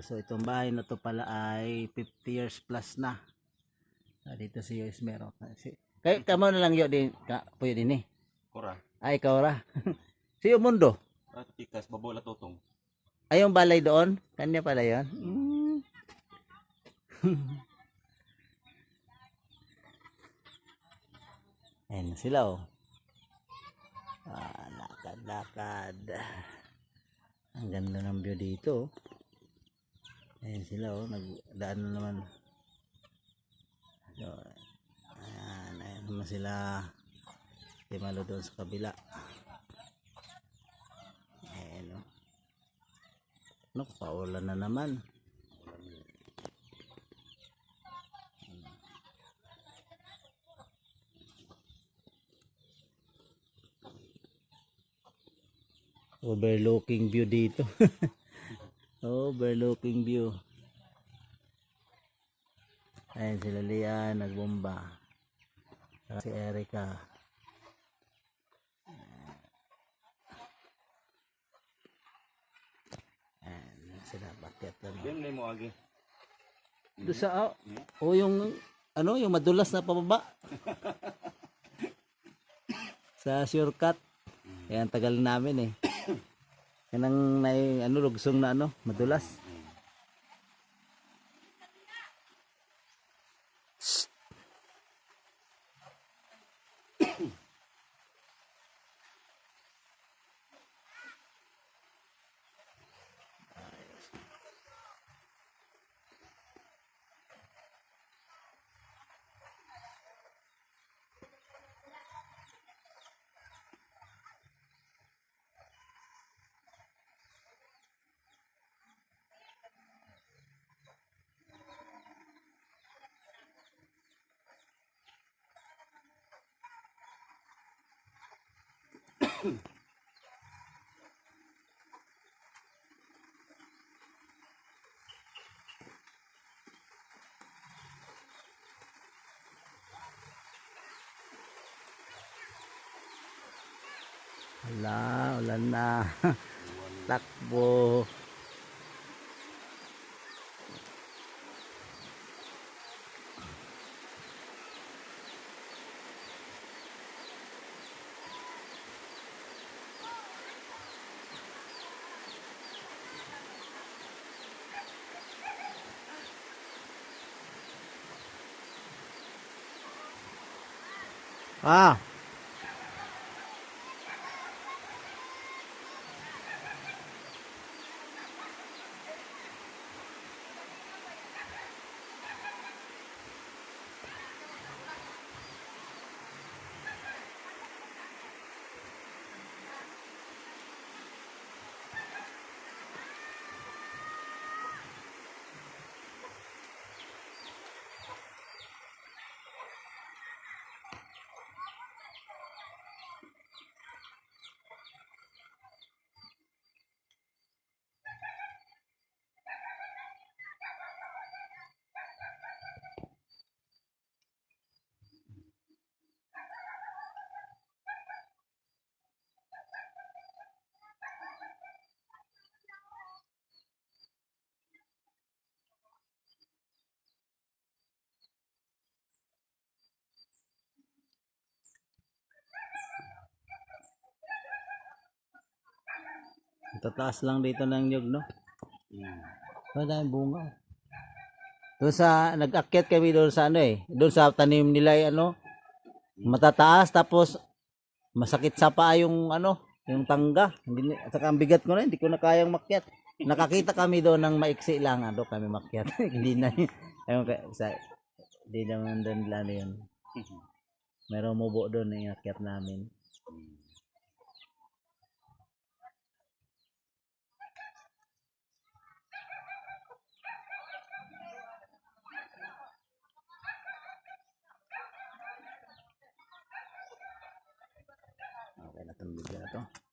So itong bahay na to pala ay 50 years plus na. Dito si Esmero. Kaya kamo na lang yun din, puyo din eh. Kora. Ay, ikaw ra. Si Mundo. At tikas, babola tutong. Ay, yung balay doon. Kanya pala yun. Ayan na sila oh. Lakad-lakad. Ang ganda ng view dito. Ayan sila oh. Nagdaan na naman. So, ayan naman sila. Timalo doon sa kabila. Ayan oh. Ano, paulan na naman. Overlooking view dito. Overlooking view. Ayan sila Lian, nagbomba. Si Erica. Ayan sila, bakit lang. Yan mo agi. Doon sa, yung, ano, yung madulas na pababa. Sa shortcut. Ayan, tagal namin eh. Yan ang lugsong na madulas. Wala, ulan na. Takbo. Ah. Tataas lang dito ng nyug, no? Wala yung bunga. Doon sa, nag-akyat kami doon sa doon sa tanim nila matataas, tapos masakit sa paa yung yung tangga. Hindi, at saka ang bigat ko na, hindi ko na kayang makyat. Nakakita kami doon ng maiksi lang, kami makyat. Hindi na hindi naman doon lang yun. Merong mubo doon yung akyat namin. Okay na itong video na to.